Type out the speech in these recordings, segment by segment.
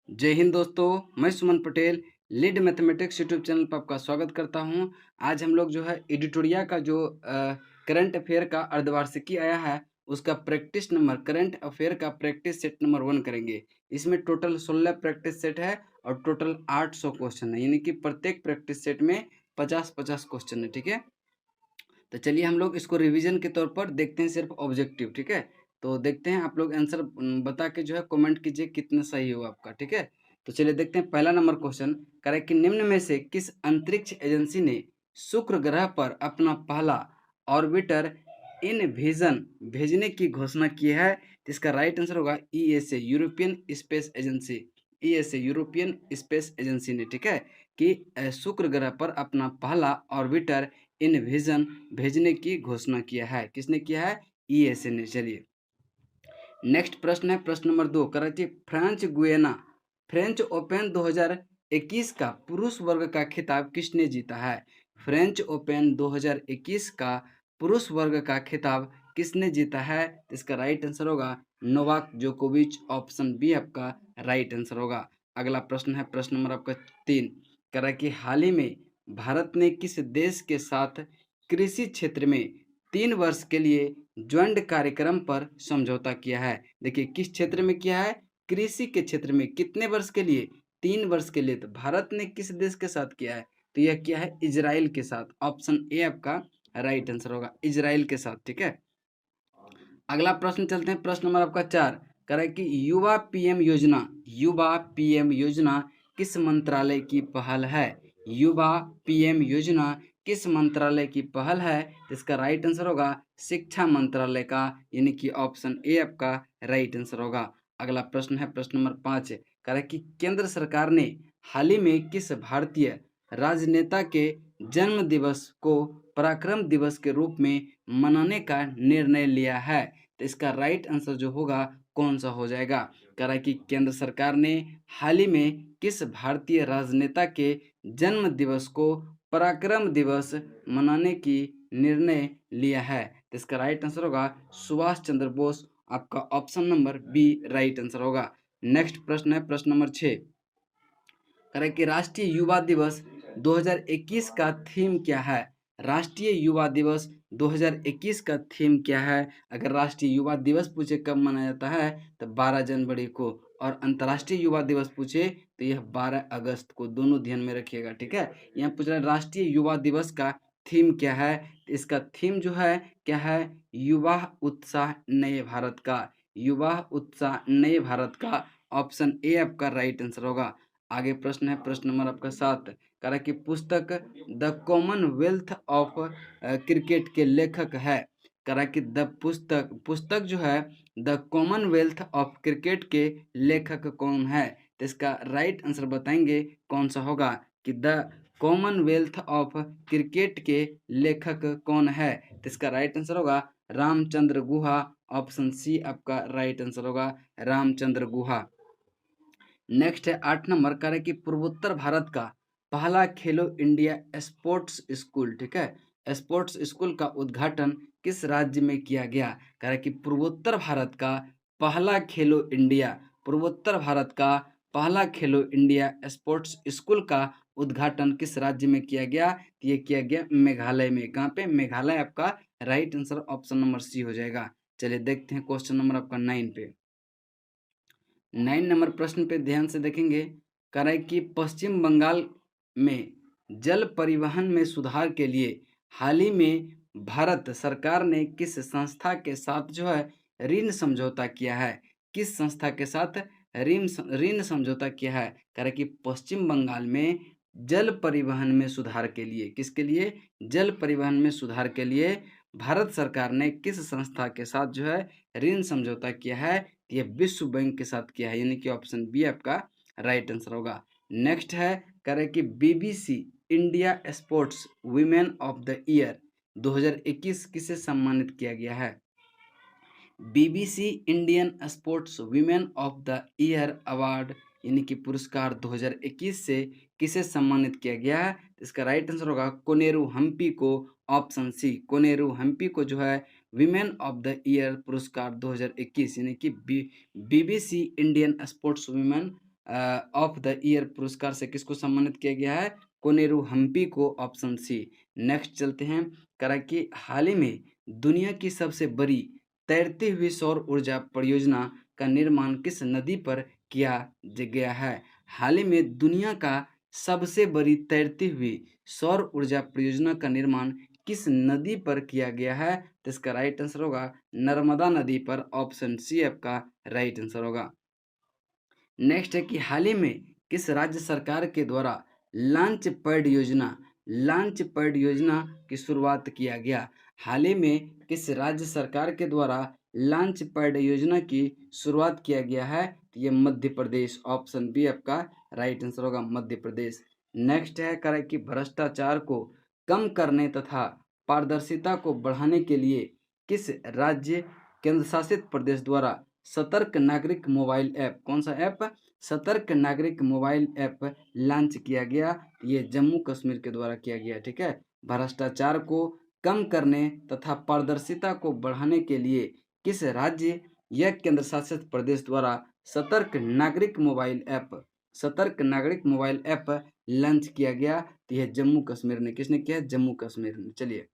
जय हिंद दोस्तों, मैं Suman Patel lead mathematics YouTube channel पर आपका स्वागत करता हूं। आज हम लोग जो है एडिटोरिया का जो करंट अफेयर का अर्धवार्षिकी आया है उसका प्रैक्टिस नंबर करंट अफेयर का प्रैक्टिस सेट नंबर 1 करेंगे। इसमें टोटल 16 प्रैक्टिस सेट है और टोटल 800 क्वेश्चन है, यानी कि प्रत्येक प्रैक्टिस सेट में 50-50 क्वेश्चन है। ठीक है, तो चलिए हम लोग इसको रिवीजन के तौर पर देखते हैं, सिर्फ ऑब्जेक्टिव। ठीक है, तो देखते हैं, आप लोग आंसर बता के जो है कमेंट कीजिए कितना सही हुआ आपका। ठीक है, तो चलिए देखते हैं। पहला नंबर क्वेश्चन कह रहा है कि निम्न में से किस अंतरिक्ष एजेंसी ने शुक्र ग्रह पर अपना पहला ऑर्बिटर इन विजन भेजने की घोषणा की है? तो इसका राइट आंसर होगा ESA, European space agency. ESA, European space agency ने, ठीक है, कि शुक्र ग्रह पर अपना पहला ऑर्बिटर इन विजन भेजने की घोषणा किया है। किसने किया है? ईएसए ने। चलिए नेक्स्ट प्रश्न है, प्रश्न नंबर 2 कर रही थी फ्रेंच गुयाना फ्रेंच ओपन 2021 का पुरुष वर्ग का खिताब किसने जीता है? फ्रेंच ओपन 2021 का पुरुष वर्ग का खिताब किसने जीता है? इसका राइट आंसर होगा नोवाक जोकोविच। ऑप्शन बी आपका राइट आंसर होगा। अगला प्रश्न है, प्रश्न नंबर आपका 3 कह रहा है कि हाल ही में भारत ने किस देश के साथ कृषि क्षेत्र में 3 वर्ष के लिए ज्वाइंट कार्यक्रम पर समझौता किया है? देखिए किस क्षेत्र में किया है? कृषि के क्षेत्र में। कितने वर्ष के लिए? 3 वर्ष के लिए। तो भारत ने किस देश के साथ किया है? तो यह किया है इजराइल के साथ। ऑप्शन ए आपका राइट आंसर होगा, इजराइल के साथ। ठीक है, अगला प्रश्न चलते हैं, प्रश्न नंबर आपका 4 कह रहा है कि युवा पीएम योजना किस मंत्रालय की पहल है? युवा पीएम योजना किस मंत्रालय की पहल है? तो इसका राइट आंसर होगा शिक्षा मंत्रालय का, यानी कि ऑप्शन ए आपका राइट आंसर होगा। अगला प्रश्न है, प्रश्न नंबर 5 कह रहा है कि केंद्र सरकार ने हाल ही में किस भारतीय राजनेता के जन्म दिवस को पराक्रम दिवस के रूप में मनाने का निर्णय लिया है? तो इसका राइट आंसर जो होगा कौन सा हो जाएगा? कह रहा है कि केंद्र सरकार ने हाल ही में किस भारतीय राजनेता के जन्म दिवस को पराक्रम दिवस मनाने की निर्णय लिया है? तो इसका राइट आंसर होगा सुभाष चंद्र बोस। आपका option number B right answer होगा। नेक्स्ट प्रश्न है, प्रश्न नंबर 6 कह रहा है कि राष्ट्रीय युवा दिवस 2021 का थीम क्या है? राष्ट्रीय युवा दिवस 2021 का थीम क्या है? अगर राष्ट्रीय युवा दिवस पूछे कब मनाया जाता है तो 12 जनवरी को, और अंतर्राष्ट्रीय युवा दिवस पूछे तो यह 12 अगस्त को। दोनों ध्यान में रखिएगा। ठीक है, यहाँ पूछ रहा है राष्ट्रीय युवा दिवस का थीम क्या है? इसका थीम जो है क्या है? युवा उत्साह नए भारत का। युवा उत्साह नए भारत का। ऑप्शन ए आपका राइट आंसर होगा। आगे प्रश्न है, प्रश्न नंबर आपका 7 कह रहा है कि पुस्तक द कॉमनवेल्थ ऑफ क्रिकेट के लेखक है। कह रहा है कि द पुस्तक जो है द कॉमनवेल्थ ऑफ क्रिकेट के लेखक कौन है? तो इसका राइट आंसर बताएंगे कौन सा होगा कि द कॉमनवेल्थ ऑफ क्रिकेट के लेखक कौन है? तो इसका राइट आंसर होगा रामचंद्र गुहा। ऑप्शन सी आपका राइट आंसर होगा, रामचंद्र गुहा। नेक्स्ट है 8 नंबर कह रहे कि पूर्वोत्तर भारत का पहला खेलो इंडिया स्पोर्ट्स स्कूल, ठीक है, स्पोर्ट्स स्कूल का उद्घाटन किस राज्य में किया गया? कह रहे कि पूर्वोत्तर भारत का पहला खेलो इंडिया, पूर्वोत्तर भारत का पहला खेलो इंडिया स्पोर्ट्स स्कूल का उद्घाटन किस राज्य में किया गया? ये किया गया मेघालय में। कहाँ पे? मेघालय आपका right answer option number C हो जाएगा। चलिए देखते हैं क्वेश्चन नंबर आपका 9 पे। 9 नंबर प्रश्न पे ध्यान से देखेंगे। कह रहा है कि पश्चिम बंगाल में जल परिवहन में सुधार के लिए हाल ही में भारत सरकार ने किस संस्था के साथ जो है ऋण समझौता किया है? किस संस्था के साथ ऋण समझौता किया है? कह रहा है कि पश्चिम बंगाल में जल परिवहन में सुधार के लिए। किसके लिए? जल परिवहन में सुधार के लिए भारत सरकार ने किस संस्था के साथ जो है ऋण समझौता किया है? ये विश्व बैंक के साथ किया है, यानी कि ऑप्शन बी आपका राइट आंसर होगा। नेक्स्ट है कह रहे कि BBC India sports women of the year 2021 किसे सम्मानित किया गया है? BBC Indian sports women of the year award, यानी कि पुरस्कार 2021 से किसे सम्मानित किया गया है? इसका राइट आंसर होगा कोनेरू हम्पी को। ऑप्शन सी, कोनेरू हम्पी को जो है विमेन ऑफ द ईयर पुरस्कार 2021, यानी कि BBC Indian sports women of the year पुरस्कार से किसको सम्मानित किया गया है? कोनेरू हम्पी को, ऑप्शन सी। नेक्स्ट चलते हैं, करा कि हाल ही में दुनिया की सबसे बड़ी तैरती हुई सौर ऊर्जा परियोजना का निर्माण किस नदी पर किया गया है? हाल ही में दुनिया का सबसे बड़ी तैरती हुई सौर ऊर्जा परियोजना का निर्माण किस नदी पर किया गया है? तो इसका राइट आंसर होगा नर्मदा नदी पर, ऑप्शन सी आपका राइट आंसर होगा। नेक्स्ट है कि हाल ही में किस राज्य सरकार के द्वारा लॉन्च पैड योजना की शुरुआत किया गया? हाल ही में किस राज्य सरकार के द्वारा लॉन्च पैड योजना की शुरुआत किया गया है? तो ये मध्य प्रदेश, ऑप्शन बी आपका राइट आंसर होगा, मध्य प्रदेश। नेक्स्ट है करे कि भ्रष्टाचार को कम करने तथा पारदर्शिता को बढ़ाने के लिए किस राज्य केंद्र शासित प्रदेश द्वारा सतर्क नागरिक मोबाइल ऐप, कौन सा ऐप? सतर्क नागरिक मोबाइल ऐप लॉन्च किया गया? ये जम्मू कश्मीर के द्वारा किया गया, ठीक है। भ्रष्टाचार को कम करने तथा पारदर्शिता को बढ़ाने के लिए किस राज्य या केंद्र शासित प्रदेश द्वारा सतर्क नागरिक मोबाइल ऐप लॉन्च किया गया? तो यह जम्मू कश्मीर ने, किसने किया? जम्मू कश्मीर ने। चलिए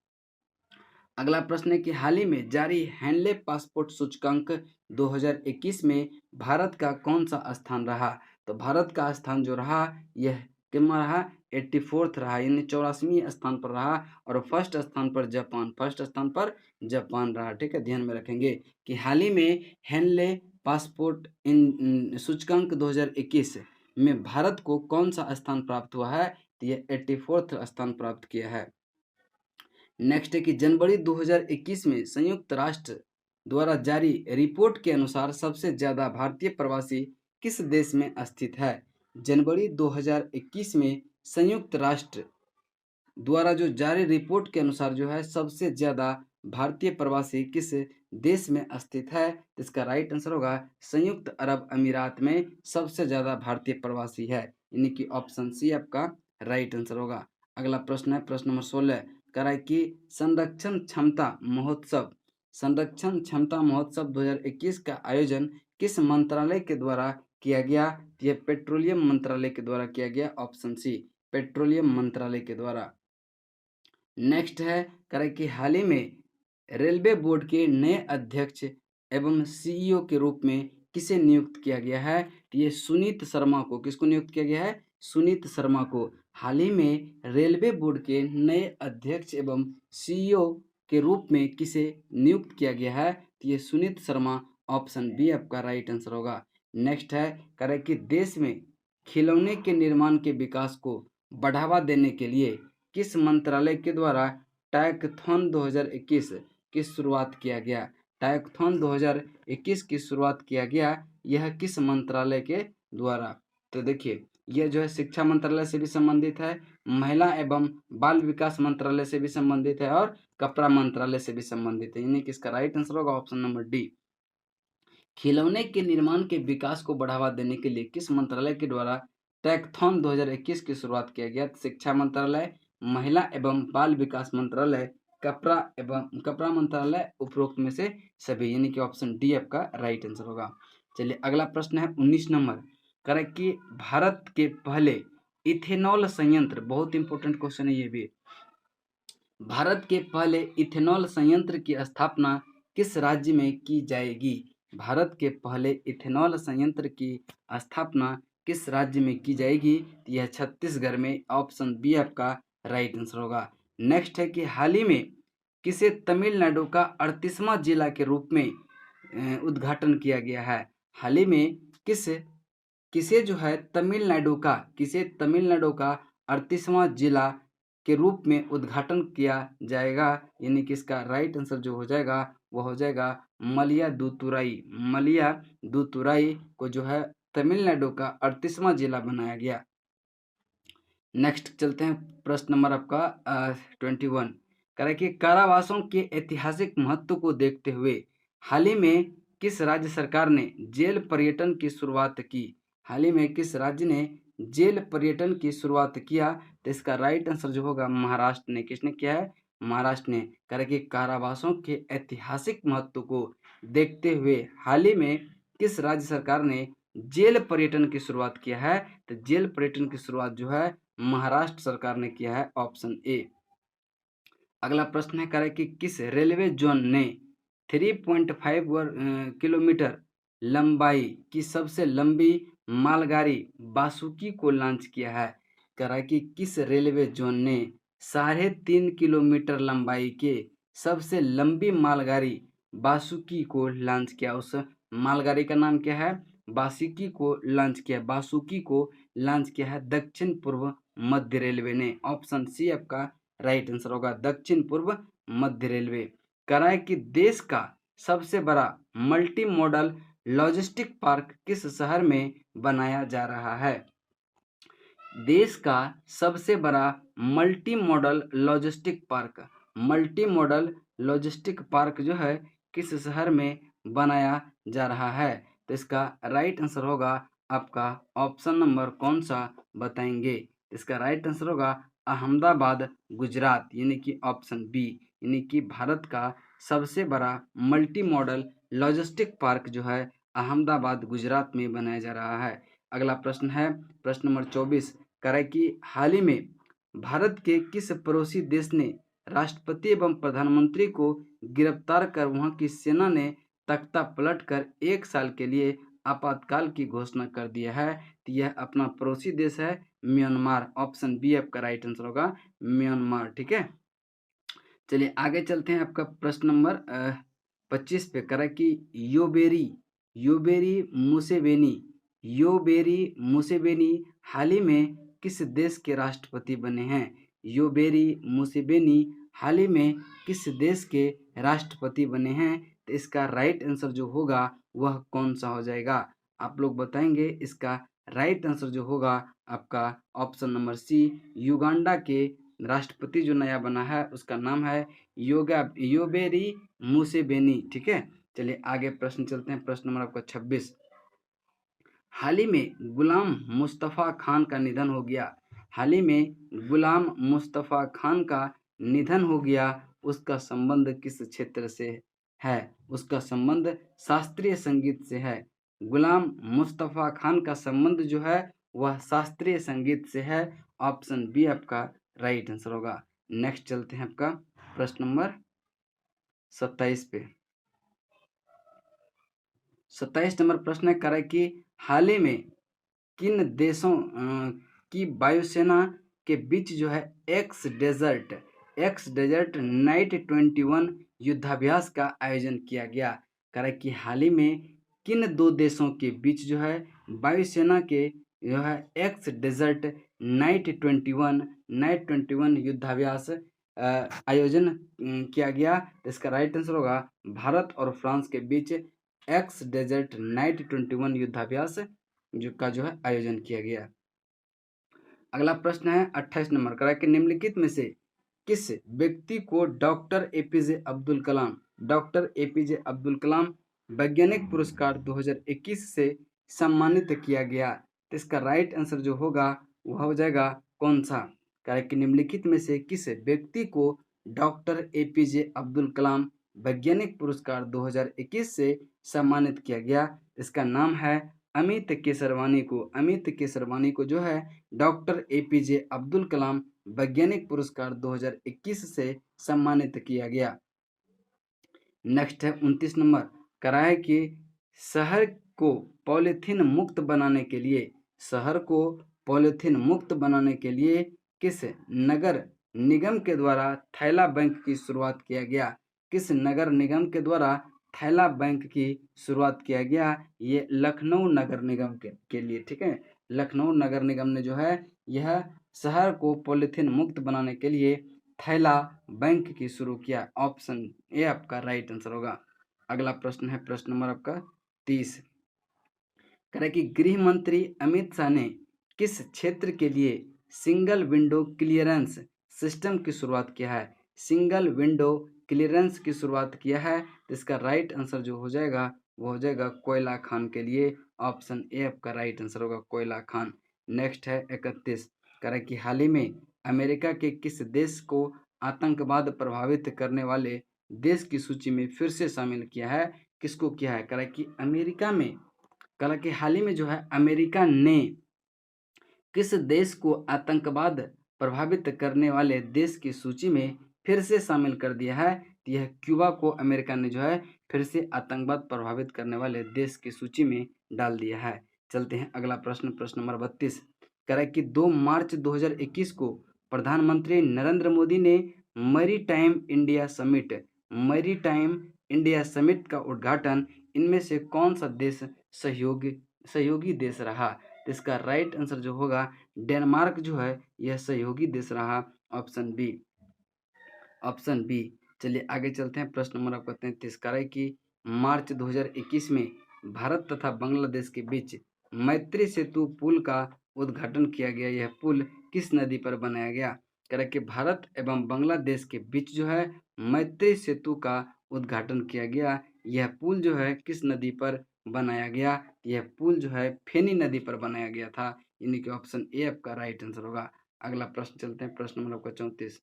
अगला प्रश्न है कि हाल ही में जारी हैंडले पासपोर्ट सूचकांक 2021 में भारत का कौन सा स्थान रहा? तो भारत का स्थान जो रहा यह कितना रहा? 84th रहा, यानी 84वें स्थान पर रहा। और फर्स्ट स्थान पर जापान रहा, ठीक है। ध्यान में रखेंगे कि हाल ही में हैंडले पासपोर्ट इन सूचकांक 2021 में भारत को कौन सा स्थान प्राप्त हुआ है? तो यह 84th स्थान प्राप्त किया है। नेक्स्ट है कि जनवरी 2021 में संयुक्त राष्ट्र द्वारा जारी रिपोर्ट के अनुसार सबसे ज्यादा भारतीय प्रवासी किस देश में स्थित है? जनवरी 2021 में संयुक्त राष्ट्र द्वारा जो जारी रिपोर्ट के अनुसार जो है सबसे ज्यादा भारतीय प्रवासी किस देश में स्थित है? तो इसका राइट आंसर होगा संयुक्त अरब अमीरात में सबसे ज्यादा भारतीय प्रवासी है, यानी कि ऑप्शन सी आपका राइट आंसर होगा। अगला प्रश्न है प्रश्न नंबर 16, कह रहा है कि संरक्षण क्षमता महोत्सव 2021 का आयोजन किस मंत्रालय के द्वारा किया गया? यह पेट्रोलियम मंत्रालय के द्वारा किया गया, ऑप्शन सी पेट्रोलियम मंत्रालय के द्वारा। नेक्स्ट है कह रहा है कि हाल ही में रेलवे बोर्ड के नए अध्यक्ष एवं सीईओ के रूप में किसे नियुक्त किया गया है? ये सुनीत शर्मा को, किसको नियुक्त किया गया है? सुनीत शर्मा को। हाल ही में रेलवे बोर्ड के नए अध्यक्ष एवं सीईओ के रूप में किसे नियुक्त किया गया है? तो ये सुनीत शर्मा, ऑप्शन बी आपका राइट आंसर होगा। नेक्स्ट है कह रहा है कि देश में खिलौने के निर्माण के विकास को बढ़ावा देने के लिए किस मंत्रालय के द्वारा टैकथॉन 2021 की शुरुआत किया गया? टैकथॉन 2021 की शुरुआत किया गया, यह किस मंत्रालय के द्वारा? तो देखिए यह जो है शिक्षा मंत्रालय से भी संबंधित है, महिला एवं बाल विकास मंत्रालय से भी संबंधित है और कपड़ा मंत्रालय से भी संबंधित है, यानी कि इसका राइट आंसर होगा ऑप्शन नंबर डी। खिलौने के निर्माण के विकास को बढ़ावा देने के लिए किस मंत्रालय के द्वारा टैकथॉन 2021 की शुरुआत किया गया? शिक्षा मंत्रालय, महिला एवं बाल विकास मंत्रालय, कपड़ा मंत्रालय, उपरोक्त में से सभी, यानी कि ऑप्शन डी आपका राइट आंसर होगा। चलिए अगला प्रश्न है 19 नंबर, करें कि भारत के पहले इथेनॉल संयंत्र, बहुत इंपॉर्टेंट क्वेश्चन है ये भी, भारत के पहले इथेनॉल संयंत्र की स्थापना किस राज्य में की जाएगी? भारत के पहले इथेनॉल संयंत्र की स्थापना किस राज्य में की जाएगी? यह छत्तीसगढ़ में, ऑप्शन बी आपका राइट आंसर होगा। नेक्स्ट है कि हाल ही में किसे तमिलनाडु का 38वां जिला के रूप में उद्घाटन किया गया है? हाल ही में किसे जो है तमिलनाडु का 38वां जिला के रूप में उद्घाटन किया जाएगा, यानी कि इसका राइट आंसर जो हो जाएगा वो हो जाएगा मयिलादुतुराई को जो है तमिलनाडु का 38वां जिला बनाया गया। नेक्स्ट चलते हैं प्रश्न नंबर आपका 21, कह रहा है कि कारावासों के ऐतिहासिक महत्व को देखते हुए हाल ही में किस राज्य सरकार ने जेल पर्यटन की शुरुआत की? हाल ही में किस राज्य ने जेल पर्यटन की शुरुआत किया? तो इसका राइट आंसर जो होगा महाराष्ट्र ने। किसने किया है? महाराष्ट्र ने। कह रहा है कि कारावासों के ऐतिहासिक महत्व को देखते हुए हाल ही में किस राज्य सरकार ने जेल पर्यटन की शुरुआत किया है? तो जेल पर्यटन की शुरुआत जो है महाराष्ट्र सरकार ने किया है, ऑप्शन ए। अगला प्रश्न है करें कि किस रेलवे जोन ने 3.5 किलोमीटर लंबाई की सबसे लंबी मालगाड़ी बासुकी को लॉन्च किया है? कह रहा है कि किस रेलवे जोन ने 3.5 किलोमीटर लंबाई के सबसे लंबी मालगाड़ी बासुकी को लॉन्च किया? उस मालगाड़ी का नाम क्या है? बासुकी को लॉन्च किया। बासुकी को लॉन्च किया है दक्षिण पूर्व मध्य रेलवे ने। ऑप्शन सी आपका राइट आंसर होगा, दक्षिण पूर्व मध्य रेलवे। कराए कि देश का सबसे बड़ा मल्टी मॉडल लॉजिस्टिक पार्क किस शहर में बनाया जा रहा है? देश का सबसे बड़ा multi modal logistic park, multi modal logistic park जो है किस शहर में बनाया जा रहा है? तो इसका राइट आंसर होगा आपका ऑप्शन नंबर कौन सा बताएंगे? इसका राइट आंसर होगा अहमदाबाद, गुजरात, यानी कि ऑप्शन बी, यानी कि भारत का सबसे बड़ा मल्टी मॉडल लॉजिस्टिक पार्क जो है अहमदाबाद, गुजरात में बनाया जा रहा है। अगला प्रश्न है प्रश्न नंबर 24, करें कि हाल ही में भारत के किस पड़ोसी देश ने राष्ट्रपति एवं प्रधानमंत्री को गिरफ्तार कर वहां की सेना ने तख्ता पलट कर 1 साल के लिए आपातकाल की घोषणा कर दिया है? तो यह अपना पड़ोसी देश है म्यांमार। ऑप्शन बी आपका राइट आंसर होगा, म्यांमार। ठीक है, चलिए आगे चलते हैं। आपका प्रश्न नंबर 25 पे करा कि योबेरी योबेरी मुसेवेनी योबेरी मुसेवेनी हाल ही में किस देश के राष्ट्रपति बने हैं? योबेरी मुसेवेनी हाल ही में किस देश के राष्ट्रपति बने हैं? तो इसका राइट आंसर जो होगा वह कौन सा हो जाएगा? आप लोग बताएंगे। इसका राइट आंसर जो होगा आपका ऑप्शन नंबर सी, युगांडा के राष्ट्रपति जो नया बना है उसका नाम है योबेरी मुसेवेनी। ठीक है, चलिए आगे प्रश्न चलते हैं। प्रश्न नंबर आपका 26, हाल ही में गुलाम मुस्तफ़ा खान का निधन हो गया। हाल ही में गुलाम मुस्तफ़ा खान का निधन हो गया, उसका संबंध किस क्षेत्र से है? उसका संबंध शास्त्रीय संगीत से है। गुलाम मुस्तफ़ा खान का संबंध जो है वह शास्त्रीय संगीत से है। ऑप्शन बी आपका राइट आंसर होगा। नेक्स्ट चलते हैं आपका प्रश्न नंबर 27 पे। 27 नंबर प्रश्न है करें कि हाल ही में किन देशों की वायुसेना के बीच जो है एक्स डेजर्ट नाइट 21 युद्धाभ्यास का आयोजन किया गया? करें कि हाल ही में किन दो देशों के बीच जो है वायुसेना के जो है एक्स डेजर्ट नाइट 21 युद्धाभ्यास आयोजन किया गया? इसका राइट आंसर होगा भारत और फ्रांस के बीच एक्स डेजर्ट नाइट 21 युद्धाभ्यास जो है आयोजन किया गया। अगला प्रश्न है 28 नंबर का कि निम्नलिखित में से किस व्यक्ति को डॉक्टर एपीजे अब्दुल कलाम वैज्ञानिक पुरस्कार 2021 से सम्मानित किया गया? तो इसका राइट आंसर जो होगा वह हो जाएगा कौन सा? करें कि निम्नलिखित में से किस व्यक्ति को डॉक्टर एपीजे अब्दुल कलाम वैज्ञानिक पुरस्कार 2021 से सम्मानित किया गया? इसका नाम है अमित केसरवानी को जो है डॉक्टर एपीजे अब्दुल कलाम वैज्ञानिक पुरस्कार 2021 से सम्मानित किया गया। नेक्स्ट है 29 नंबर, करा है कि शहर को पॉलीथीन मुक्त बनाने के लिए किस नगर निगम के द्वारा थैला बैंक की शुरुआत किया गया? किस नगर निगम के द्वारा थैला बैंक की शुरुआत किया गया? ये लखनऊ नगर निगम के लिए। ठीक है, लखनऊ नगर निगम ने जो है यह शहर को पॉलीथीन मुक्त बनाने के लिए थैला बैंक की शुरू किया। ऑप्शन ए आपका राइट आंसर होगा। अगला प्रश्न है प्रश्न नंबर आपका 30, करें कि गृह मंत्री अमित शाह ने किस क्षेत्र के लिए सिंगल विंडो क्लियरेंस सिस्टम की शुरुआत किया है? सिंगल विंडो क्लियरेंस की शुरुआत किया है, तो इसका राइट आंसर जो हो जाएगा वो हो जाएगा कोयला खान के लिए। ऑप्शन ए आपका राइट आंसर होगा, कोयला खान। नेक्स्ट है 31, करें कि हाल ही में अमेरिका के किस देश को आतंकवाद प्रभावित करने वाले देश की सूची में फिर से शामिल किया है? किसको किया है? करें कि अमेरिका में कहा कि हाल ही में जो है अमेरिका ने किस देश को आतंकवाद प्रभावित करने वाले देश की सूची में फिर से शामिल कर दिया है? तो यह क्यूबा को अमेरिका ने जो है फिर से आतंकवाद प्रभावित करने वाले देश की सूची में डाल दिया है। चलते हैं अगला प्रश्न, प्रश्न नंबर 32। कह रहा है कि 2 मार्च 2021 को प्रधानमंत्री नरेंद्र मोदी ने मैरीटाइम इंडिया समिट का उद्घाटन इनमें से कौन सा देश सहयोगी देश रहा? तो इसका राइट आंसर जो होगा डेनमार्क जो है यह सहयोगी देश रहा, ऑप्शन बी, ऑप्शन बी। चलिए आगे चलते हैं, प्रश्न नंबर आपका 33 कह रहा है कि मार्च 2021 में भारत तथा बांग्लादेश के बीच मैत्री सेतु पुल का उद्घाटन किया गया। यह पुल किस नदी पर बनाया गया? कह रहा है कि भारत एवं बांग्लादेश के बीच जो है मैत्री सेतु का उद्घाटन किया गया। यह पुल जो है किस नदी पर बनाया गया? यह पुल जो है फेनी नदी पर बनाया गया था, यानी कि ऑप्शन ए आपका राइट आंसर होगा। अगला प्रश्न चलते हैं, प्रश्न नंबर आपका 34।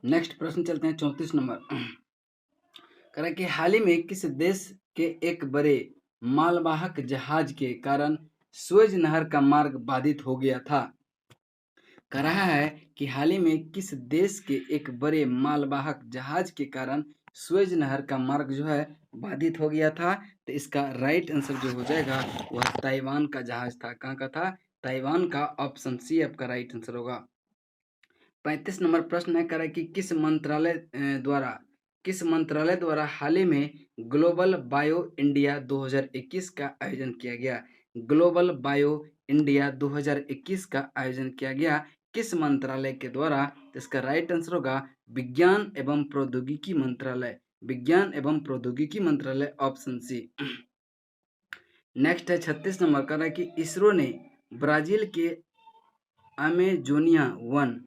नेक्स्ट प्रश्न चलते हैं 34 नंबर। कह रहा है कि हाल ही में किस देश के एक बड़े मालवाहक जहाज के कारण सुएज नहर का मार्ग बाधित हो गया था? कह रहा है कि हाल ही में किस देश के एक बड़े मालवाहक जहाज के कारण सुएज नहर का मार्ग जो है बाधित हो गया था? तो इसका राइट आंसर जो हो जाएगा वह ताइवान का जहाज था। कहाँ का था? ताइवान का, ऑप्शन सी आपका राइट आंसर होगा। 35 नंबर प्रश्न है, कह रहा है कि किस मंत्रालय द्वारा हाल ही में ग्लोबल बायो इंडिया 2021 का आयोजन किया गया? ग्लोबल बायो इंडिया 2021 का आयोजन किया गया किस मंत्रालय के द्वारा? तो इसका राइट आंसर होगा विज्ञान एवं प्रौद्योगिकी मंत्रालय, विज्ञान एवं प्रौद्योगिकी मंत्रालय, ऑप्शन सी। नेक्स्ट है 36 नंबर, कह रहा है कि ब्राजील के अमेजोनिया 1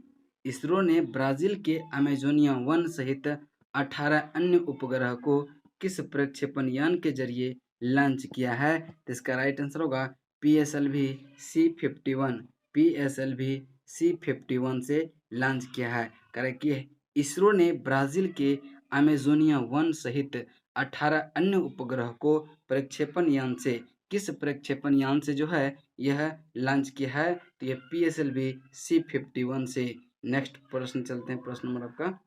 इसरो ने ब्राजील के अमेजोनिया 1 सहित 18 अन्य उपग्रह को किस प्रक्षेपण यान के जरिए लॉन्च किया है? तो इसका राइट आंसर होगा PSLV C51, PSLV C51 से लॉन्च किया है। करें कि इसरो ने ब्राजील के अमेजोनिया 1 सहित 18 अन्य उपग्रह को प्रक्षेपण यान से, किस प्रक्षेपण यान से जो है यह लॉन्च किया है? तो यह PSLV C51 से। नेक्स्ट प्रश्न चलते हैं, प्रश्न नंबर आपका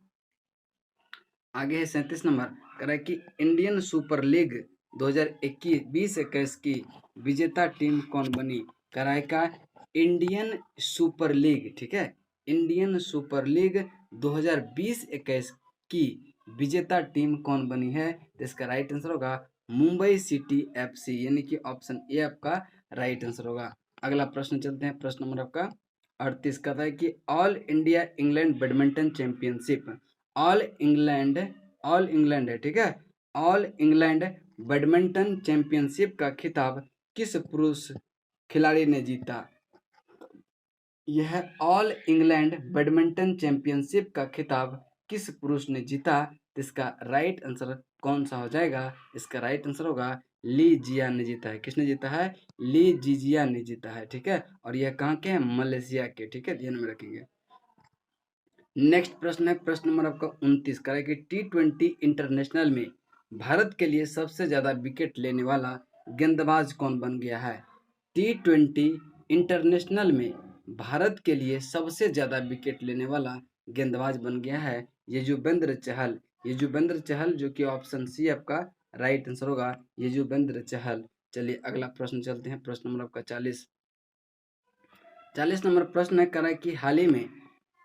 आगे है 37 नंबर। कह रहा है कि इंडियन सुपर लीग 2021 की विजेता टीम कौन बनी? कह रहा है का इंडियन सुपर लीग, ठीक है, इंडियन सुपर लीग 2020-21 की विजेता टीम कौन बनी है? तो इसका राइट आंसर होगा मुंबई सिटी FC, यानी कि ऑप्शन ए आपका राइट आंसर होगा। अगला प्रश्न चलते हैं, प्रश्न नंबर आपका 38 का है कि all India England badminton championship, all England है, ठीक है, ऑल इंग्लैंड बैडमिंटन चैंपियनशिप का खिताब किस पुरुष खिलाड़ी ने जीता? यह ऑल इंग्लैंड बैडमिंटन चैंपियनशिप का खिताब किस पुरुष ने जीता? इसका राइट आंसर कौन सा हो जाएगा? इसका राइट आंसर होगा ली जिया ने जीता है। किसने जीता है? ली जिजिया ने जीता है, ठीक है, और यह कहाँ के हैं? मलेशिया के, ठीक है, ध्यान में रखेंगे। नेक्स्ट प्रश्न है, प्रश्न नंबर आपका 29 का है कि T20 इंटरनेशनल में भारत के लिए सबसे ज्यादा विकेट लेने वाला गेंदबाज कौन बन गया है? T20 इंटरनेशनल में भारत के लिए सबसे ज्यादा विकेट लेने वाला गेंदबाज बन गया है यजुवेंद्र चहल। यजुवेंद्र चहल, जो कि ऑप्शन सी आपका राइट आंसर होगा, यजुवेंद्र चहल। चलिए अगला प्रश्न चलते हैं, प्रश्न नंबर आपका 40 नंबर प्रश्न है, कह रहा है कि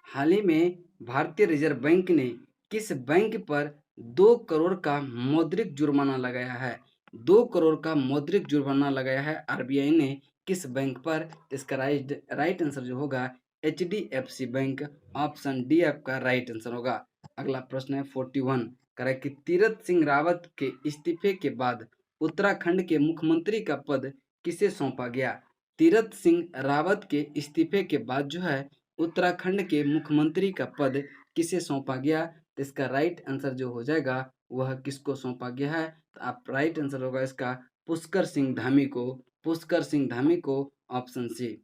हाल ही में भारतीय रिजर्व बैंक ने किस बैंक पर 2 करोड़ का मौद्रिक जुर्माना लगाया है? 2 करोड़ का मौद्रिक जुर्माना लगाया है RBI ने किस बैंक पर? इसका राइट आंसर जो होगा HDFC बैंक, ऑप्शन डी आपका राइट आंसर होगा। अगला प्रश्न है 41, कह रहा है कि तीरथ सिंह रावत के इस्तीफे के बाद उत्तराखंड के मुख्यमंत्री का पद किसे सौंपा गया? तीरथ सिंह रावत के इस्तीफे के बाद जो है उत्तराखंड के मुख्यमंत्री का पद किसे सौंपा गया? तो इसका राइट आंसर जो हो जाएगा वह किसको सौंपा गया है? तो आप राइट आंसर होगा इसका पुष्कर सिंह धामी को, पुष्कर सिंह धामी को, ऑप्शन सी।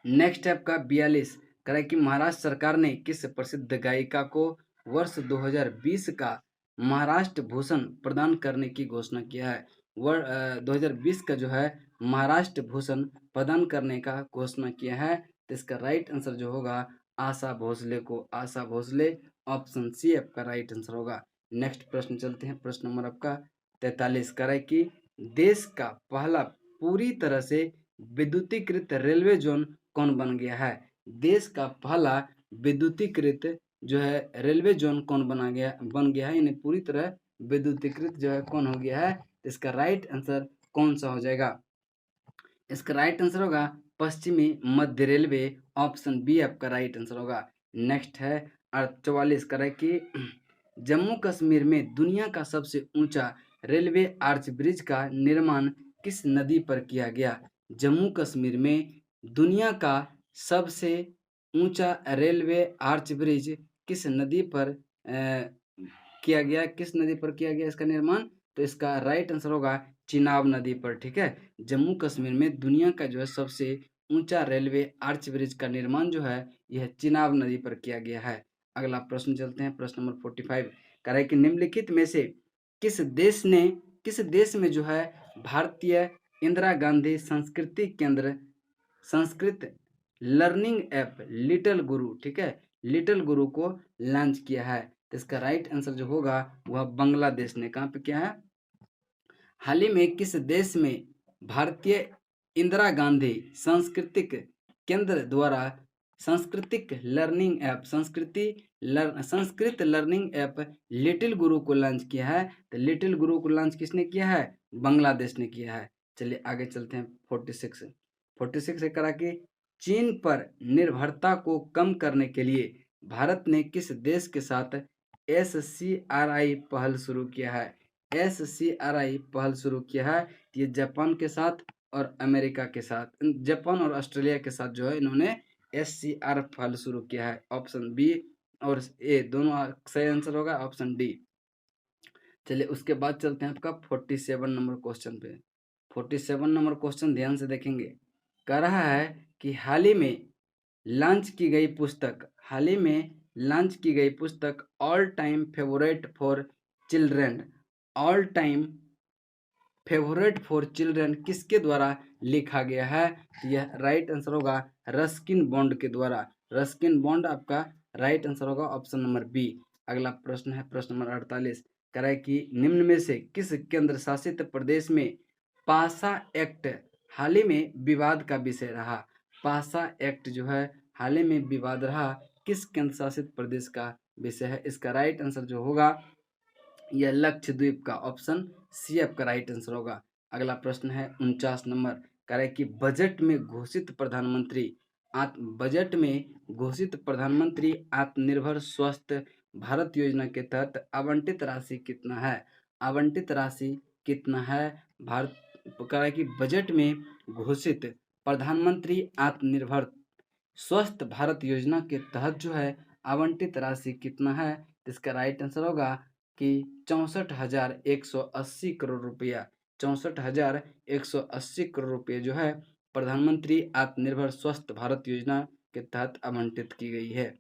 नेक्स्ट है आपका 42, कह रहा है कि महाराष्ट्र सरकार ने किस प्रसिद्ध गायिका को वर्ष 2020 का महाराष्ट्र भूषण प्रदान करने की घोषणा किया है? 2020 का जो है महाराष्ट्र भूषण प्रदान करने का घोषणा किया है। तो इसका राइट आंसर जो होगा आशा भोसले को, आशा भोसले, ऑप्शन सी आपका राइट आंसर होगा। नेक्स्ट प्रश्न चलते हैं, प्रश्न नंबर आपका 43 करे कि देश का पहला पूरी तरह से विद्युतीकृत रेलवे जोन कौन बन गया है? देश का पहला विद्युतीकृत जो है रेलवे जोन कौन बन गया है, यानी पूरी तरह विद्युतीकृत जो है कौन हो गया है? इसका राइट आंसर कौन सा हो जाएगा? इसका राइट आंसर होगा पश्चिमी मध्य रेलवे, ऑप्शन बी आपका राइट आंसर होगा। नेक्स्ट है 44 करे कि जम्मू कश्मीर में दुनिया का सबसे ऊंचा रेलवे आर्च ब्रिज का निर्माण किस नदी पर किया गया? जम्मू कश्मीर में दुनिया का सबसे ऊंचा रेलवे आर्च ब्रिज किस नदी पर किया गया? किस नदी पर किया गया इसका निर्माण? तो इसका राइट आंसर होगा चिनाब नदी पर। ठीक है, जम्मू कश्मीर में दुनिया का जो है सबसे ऊंचा रेलवे आर्च ब्रिज का निर्माण जो है यह चिनाब नदी पर किया गया है। अगला प्रश्न चलते हैं, प्रश्न नंबर 45 कह रहा है कि निम्नलिखित में से किस देश में जो है भारतीय इंदिरा गांधी संस्कृति केंद्र संस्कृत लर्निंग ऐप लिटिल गुरु, ठीक है, लिटिल गुरु को लॉन्च किया है? तो इसका राइट आंसर जो होगा वह बांग्लादेश ने कहाँ पे किया है? हाल ही में किस देश में भारतीय इंदिरा गांधी सांस्कृतिक केंद्र द्वारा सांस्कृतिक learning app Sanskrit learning app little गुरु को लॉन्च किया है? तो लिटिल गुरु को लॉन्च किसने किया है? बांग्लादेश ने किया है। चलिए आगे चलते हैं 46 करा कि चीन पर निर्भरता को कम करने के लिए भारत ने किस देश के साथ SCRI पहल शुरू किया है? SCRI पहल शुरू किया है, ये जापान के साथ और अमेरिका के साथ, जापान और ऑस्ट्रेलिया के साथ जो है इन्होंने SCR पहल शुरू किया है। ऑप्शन बी और ए दोनों सही आंसर होगा, ऑप्शन डी। चलिए उसके बाद चलते हैं आपका 47 नंबर क्वेश्चन पे। 47 नंबर क्वेश्चन ध्यान से देखेंगे। कह रहा है कि हाल ही में लॉन्च की गई पुस्तक all time favourite for children किसके द्वारा लिखा गया है? यह राइट आंसर होगा रस्किन बॉन्ड के द्वारा। रस्किन बॉन्ड आपका राइट आंसर होगा, ऑप्शन नंबर बी। अगला प्रश्न है प्रश्न नंबर 48 कह रहा है कि निम्न में से किस केंद्र शासित प्रदेश में पासा एक्ट हाल ही में विवाद का विषय रहा? पासा एक्ट जो है हाल ही में विवाद रहा, किस केंद्र शासित प्रदेश का विषय है? इसका राइट आंसर जो होगा यह लक्षद्वीप का, ऑप्शन सी आपका राइट आंसर होगा। अगला प्रश्न है 49 नंबर कह रहा है कि बजट में घोषित प्रधानमंत्री आत्मनिर्भर स्वस्थ भारत योजना के तहत आवंटित राशि कितना है? आवंटित राशि कितना है? भारत कह रहा है कि बजट में घोषित प्रधानमंत्री आत्मनिर्भर स्वस्थ भारत योजना के तहत जो है आवंटित राशि कितना है? इसका राइट आंसर होगा कि 64,180 करोड़ रुपया। 64,180 करोड़ रुपये जो है प्रधानमंत्री आत्मनिर्भर स्वस्थ भारत योजना के तहत आवंटित की गई है।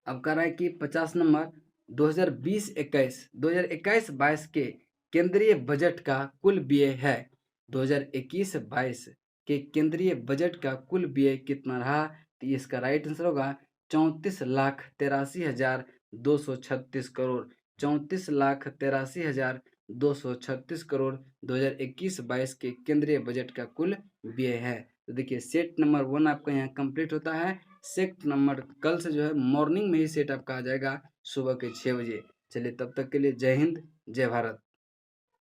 अब कह रहा है कि 50 नंबर 2021-22 के केंद्रीय बजट का कुल व्यय है। 2021-22 के केंद्रीय बजट का कुल व्यय कितना रहा? तो इसका राइट आंसर होगा 34,83,236 करोड़। 34,83,236 करोड़ 2021-22 के केंद्रीय बजट का कुल व्यय है। तो देखिए सेट नंबर 1 आपका यहाँ कंप्लीट होता है। सेट नंबर कल से जो है मॉर्निंग में ही सेट आपका आ जाएगा सुबह के 6 बजे। चलिए तब तक के लिए जय हिंद जय भारत।